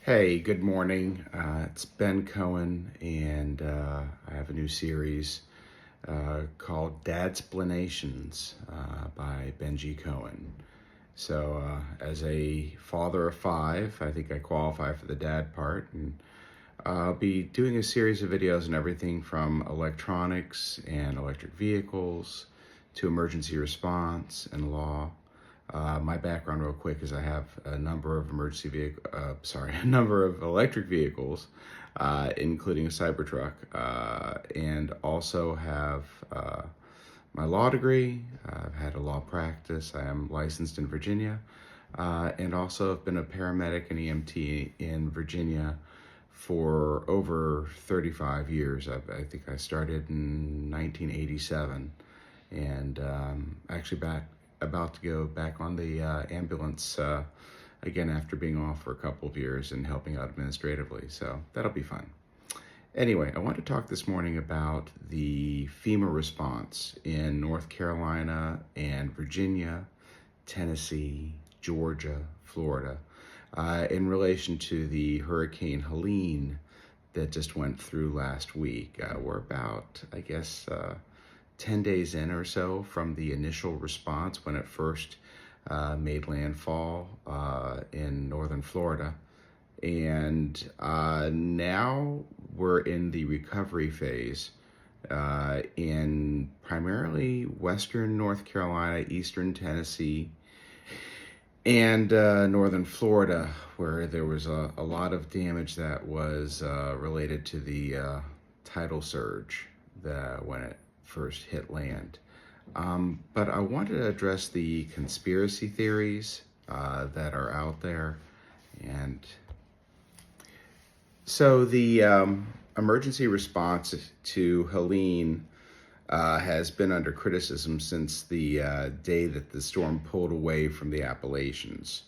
Hey, good morning. It's Ben Cohen, and I have a new series called Dad-Splanations by Benji Cohen. So, as a father of five, I think I qualify for the dad part, and I'll be doing a series of videos on everything from electronics and electric vehicles to emergency response and law. My background, real quick, is I have a number of a number of electric vehicles, including a Cybertruck, and also have my law degree. I've had a law practice. I am licensed in Virginia, and also have been a paramedic and EMT in Virginia for over 35 years. I think I started in 1987, and actually about to go back on the ambulance again after being off for a couple of years and helping out administratively. So that'll be fun. Anyway, I want to talk this morning about the FEMA response in North Carolina and Virginia, Tennessee, Georgia, Florida, in relation to the Hurricane Helene that just went through last week. We're about, 10 days in or so from the initial response when it first made landfall in northern Florida. And now we're in the recovery phase in primarily western North Carolina, eastern Tennessee, and northern Florida, where there was a lot of damage that was related to the tidal surge when it first hit land. But I wanted to address the conspiracy theories that are out there. And so the emergency response to Helene has been under criticism since the day that the storm pulled away from the Appalachians,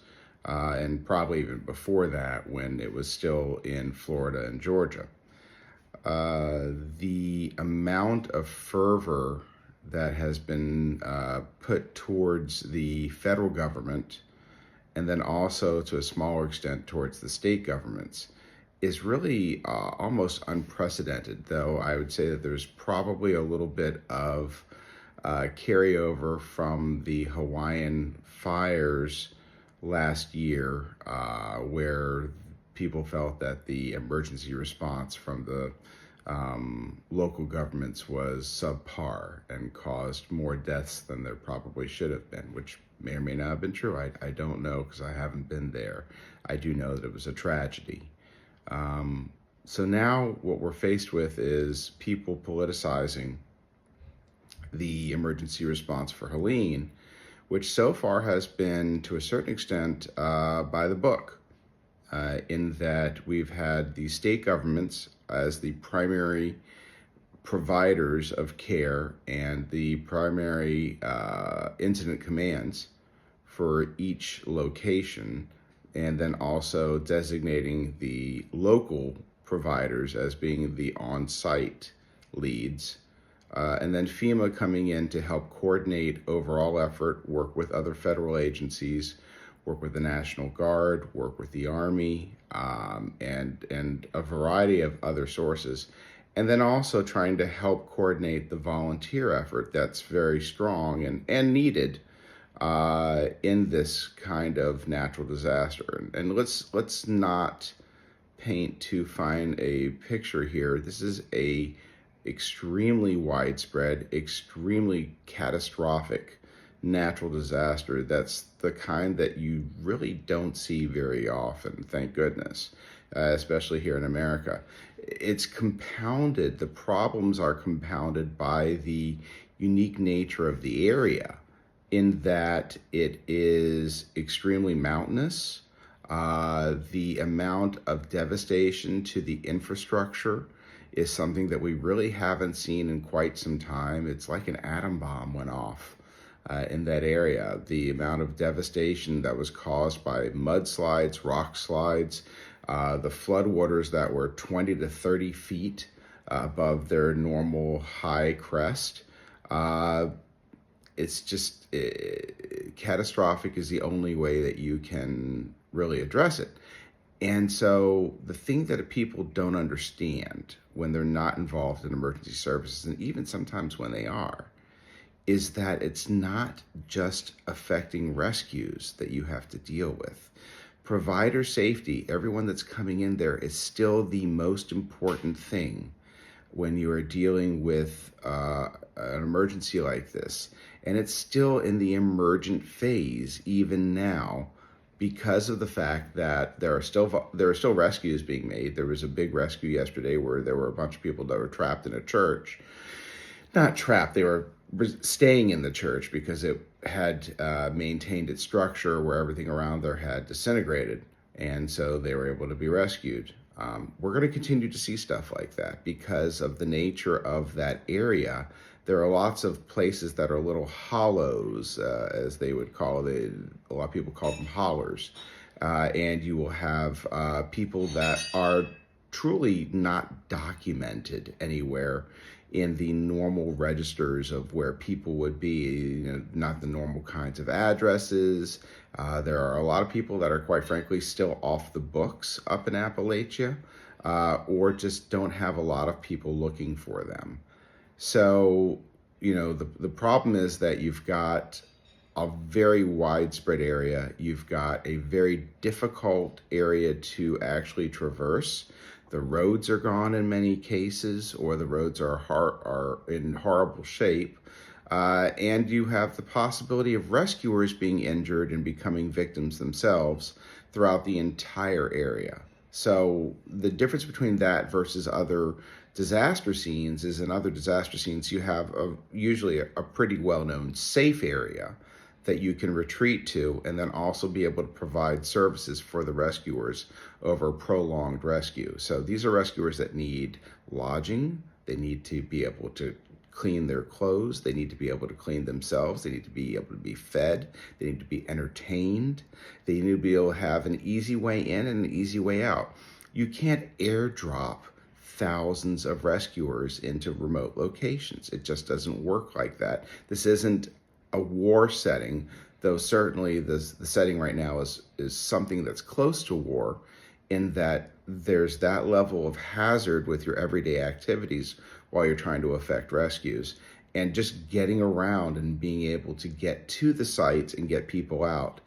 and probably even before that when it was still in Florida and Georgia. The amount of fervor that has been put towards the federal government, and then also to a smaller extent towards the state governments, is really almost unprecedented, though I would say that there's probably a little bit of carryover from the Hawaiian fires last year, where people felt that the emergency response from the local governments was subpar and caused more deaths than there probably should have been, which may or may not have been true. I don't know because I haven't been there. I do know that it was a tragedy. So now what we're faced with is people politicizing the emergency response for Helene, which so far has been, to a certain extent, by the book, in that we've had the state governments as the primary providers of care and the primary incident commands for each location, and then also designating the local providers as being the on-site leads. And then FEMA coming in to help coordinate overall effort, work with other federal agencies, work with the National Guard, work with the Army, and a variety of other sources. And then also trying to help coordinate the volunteer effort that's very strong and needed in this kind of natural disaster. And let's not paint too fine a picture here. This is a extremely widespread, extremely catastrophic natural disaster. That's the kind that you really don't see very often, thank goodness, especially here in America. It's compounded, the problems are compounded by the unique nature of the area, in that it is extremely mountainous. The amount of devastation to the infrastructure is something that we really haven't seen in quite some time. It's like an atom bomb went off in that area. The amount of devastation that was caused by mudslides, rock slides, the floodwaters that were 20 to 30 feet above their normal high crest. It's just catastrophic is the only way that you can really address it. And so the thing that people don't understand when they're not involved in emergency services, and even sometimes when they are, is that it's not just affecting rescues that you have to deal with. Provider safety, everyone that's coming in there, is still the most important thing when you are dealing with an emergency like this. And it's still in the emergent phase even now, because of the fact that there are still rescues being made. There was a big rescue yesterday where there were a bunch of people that were trapped in a church. Not trapped, they were staying in the church because it had maintained its structure where everything around there had disintegrated. And so they were able to be rescued. We're going to continue to see stuff like that because of the nature of that area. There are lots of places that are little hollows, as they would call it. A lot of people call them hollers. And you will have people that are truly not documented anywhere in the normal registers of where people would be, not the normal kinds of addresses. There are a lot of people that are, quite frankly, still off the books up in Appalachia, or just don't have a lot of people looking for them. So, the problem is that you've got a very widespread area. You've got a very difficult area to actually traverse. The roads are gone in many cases, or the roads are in horrible shape. And you have the possibility of rescuers being injured and becoming victims themselves throughout the entire area. So the difference between that versus other disaster scenes is, in other disaster scenes, you have usually a pretty well-known safe area that you can retreat to, and then also be able to provide services for the rescuers over prolonged rescue. So these are rescuers that need lodging. They need to be able to clean their clothes. They need to be able to clean themselves. They need to be able to be fed. They need to be entertained. They need to be able to have an easy way in and an easy way out. You can't airdrop thousands of rescuers into remote locations. It just doesn't work like that. This isn't a war setting, though certainly the setting right now is something that's close to war, in that there's that level of hazard with your everyday activities while you're trying to effect rescues. And just getting around and being able to get to the sites and get people out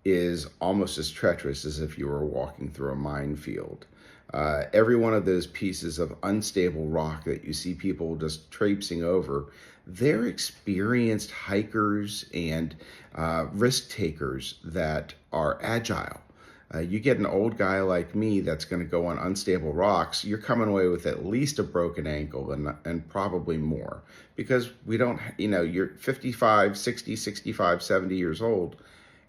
is almost as treacherous as if you were walking through a minefield. Every one of those pieces of unstable rock that you see people just traipsing over, they're experienced hikers and risk takers that are agile. You get an old guy like me that's going to go on unstable rocks, you're coming away with at least a broken ankle and probably more, because we don't, you're 55, 60, 65, 70 years old.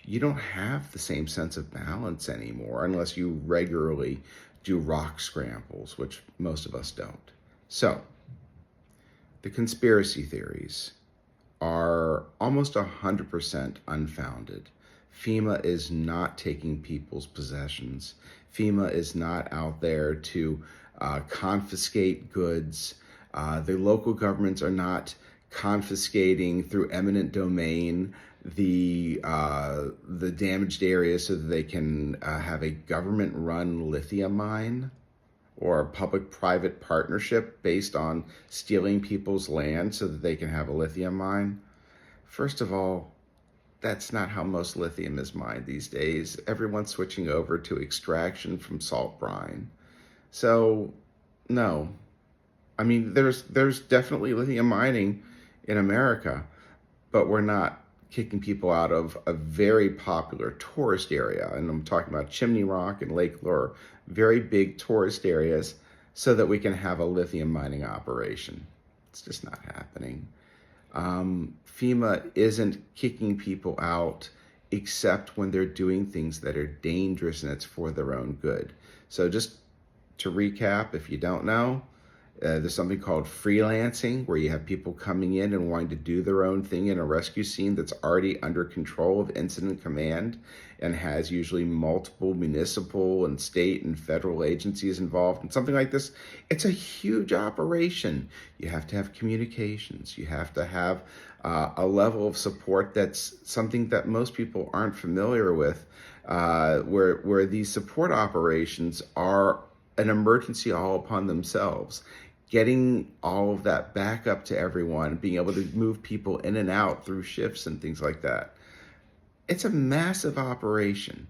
You don't have the same sense of balance anymore unless you regularly do rock scrambles, which most of us don't. So the conspiracy theories are almost 100% unfounded. FEMA is not taking people's possessions. FEMA is not out there to confiscate goods. The local governments are not confiscating through eminent domain the damaged areas so that they can have a government-run lithium mine or a public-private partnership based on stealing people's land so that they can have a lithium mine. First of all, that's not how most lithium is mined these days. Everyone's switching over to extraction from salt brine. So, no. I mean, there's definitely lithium mining in America, but we're not kicking people out of a very popular tourist area. And I'm talking about Chimney Rock and Lake Lure, very big tourist areas, so that we can have a lithium mining operation. It's just not happening. FEMA isn't kicking people out except when they're doing things that are dangerous and it's for their own good. So just to recap, if you don't know, there's something called freelancing, where you have people coming in and wanting to do their own thing in a rescue scene that's already under control of incident command and has usually multiple municipal and state and federal agencies involved. And something like this, it's a huge operation. You have to have communications. You have to have a level of support that's something that most people aren't familiar with. where these support operations are an emergency all upon themselves. Getting all of that back up to everyone, being able to move people in and out through shifts and things like that. It's a massive operation.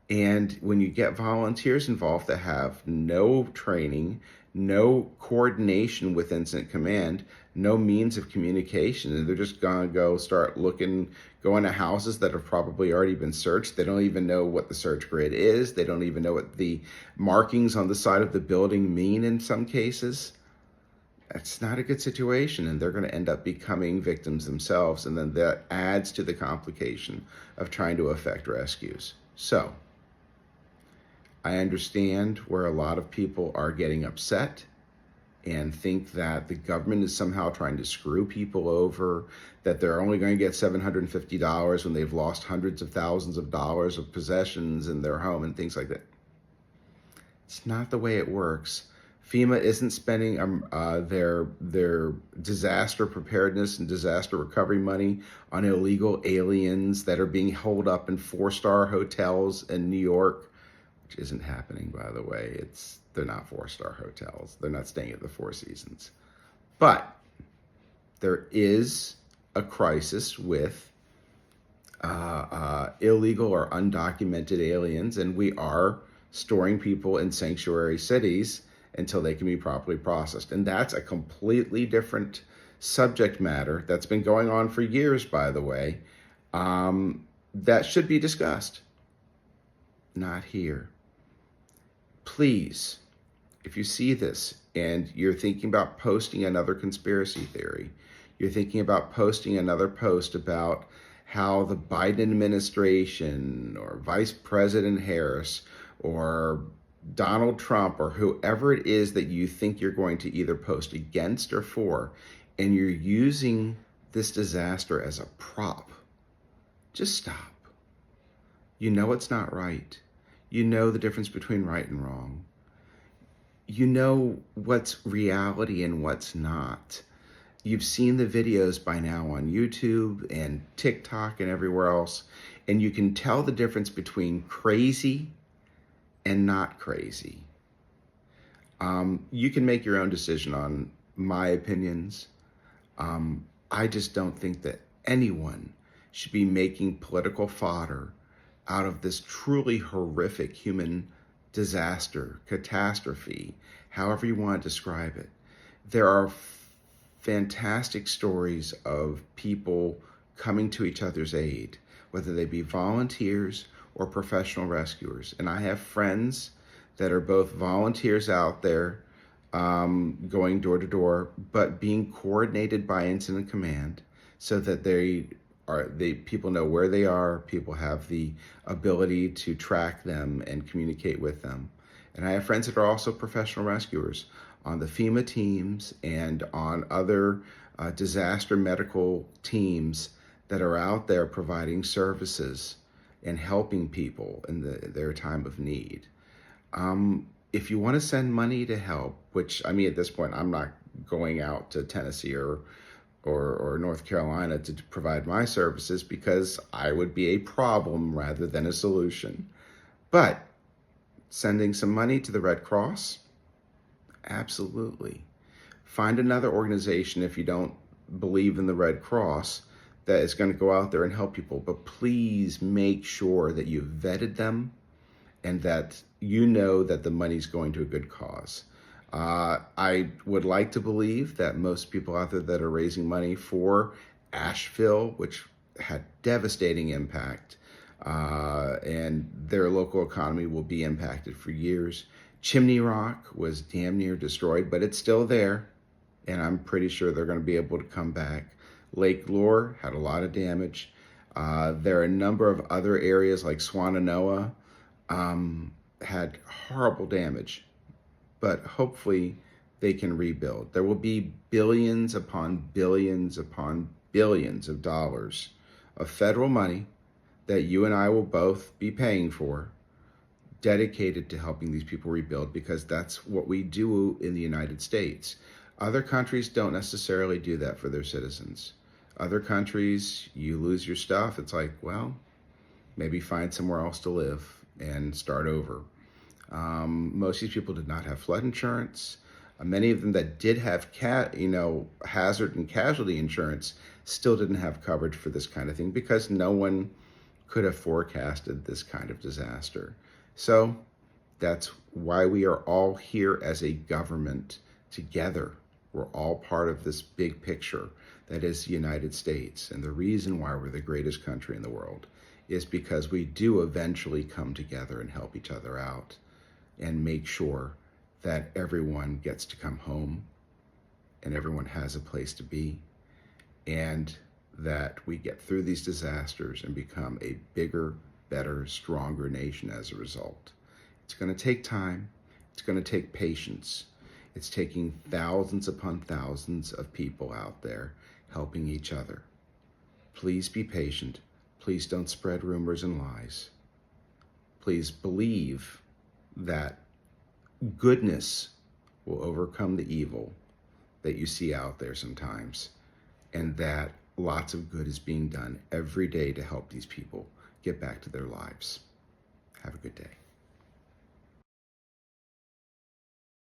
And when you get volunteers involved that have no training, no coordination with incident command, no means of communication, and they're just gonna go start looking, going to houses that have probably already been searched. They don't even know what the search grid is. They don't even know what the markings on the side of the building mean in some cases. That's not a good situation, and they're going to end up becoming victims themselves, and then that adds to the complication of trying to effect rescues. So I understand where a lot of people are getting upset and think that the government is somehow trying to screw people over, that they're only going to get $750 when they've lost hundreds of thousands of dollars of possessions in their home and things like that. It's not the way it works. FEMA isn't spending their disaster preparedness and disaster recovery money on illegal aliens that are being holed up in 4-star hotels in New York, which isn't happening, by the way. They're not 4-star hotels. They're not staying at the Four Seasons. But there is a crisis with illegal or undocumented aliens, and we are storing people in sanctuary cities until they can be properly processed. And that's a completely different subject matter that's been going on for years, by the way, that should be discussed. Not here. Please, if you see this and you're thinking about posting another conspiracy theory, you're thinking about posting another post about how the Biden administration or Vice President Harris or Donald Trump or whoever it is that you think you're going to either post against or for, and you're using this disaster as a prop, just stop. You know it's not right. You know the difference between right and wrong. You know what's reality and what's not. You've seen the videos by now on YouTube and TikTok and everywhere else, and you can tell the difference between crazy and not crazy. You can make your own decision on my opinions. I just don't think that anyone should be making political fodder out of this truly horrific human disaster, catastrophe, however you want to describe it. There are fantastic stories of people coming to each other's aid, whether they be volunteers or professional rescuers. And I have friends that are both volunteers out there going door to door, but being coordinated by incident command so that people know where they are, people have the ability to track them and communicate with them. And I have friends that are also professional rescuers on the FEMA teams and on other disaster medical teams that are out there providing services and helping people in their time of need. If you want to send money to help, which, I mean, at this point, I'm not going out to Tennessee or North Carolina to provide my services because I would be a problem rather than a solution. But sending some money to the Red Cross, absolutely. Find another organization if you don't believe in the Red Cross that is going to go out there and help people. But please make sure that you've vetted them and that you know that the money's going to a good cause. I would like to believe that most people out there that are raising money for Asheville, which had devastating impact, and their local economy will be impacted for years. Chimney Rock was damn near destroyed, but it's still there, and I'm pretty sure they're going to be able to come back. Lake Lure had a lot of damage. There are a number of other areas like Swannanoa had horrible damage, but hopefully they can rebuild. There will be billions upon billions upon billions of dollars of federal money that you and I will both be paying for, dedicated to helping these people rebuild, because that's what we do in the United States. Other countries don't necessarily do that for their citizens. Other countries, you lose your stuff, it's like, well, maybe find somewhere else to live and start over. Most of these people did not have flood insurance. Many of them that did have hazard and casualty insurance still didn't have coverage for this kind of thing because no one could have forecasted this kind of disaster. So that's why we are all here as a government together. We're all part of this big picture that is the United States. And the reason why we're the greatest country in the world is because we do eventually come together and help each other out and make sure that everyone gets to come home and everyone has a place to be, and that we get through these disasters and become a bigger, better, stronger nation as a result. It's going to take time. It's going to take patience. It's taking thousands upon thousands of people out there helping each other. Please be patient. Please don't spread rumors and lies. Please believe that goodness will overcome the evil that you see out there sometimes, and that lots of good is being done every day to help these people get back to their lives. Have a good day.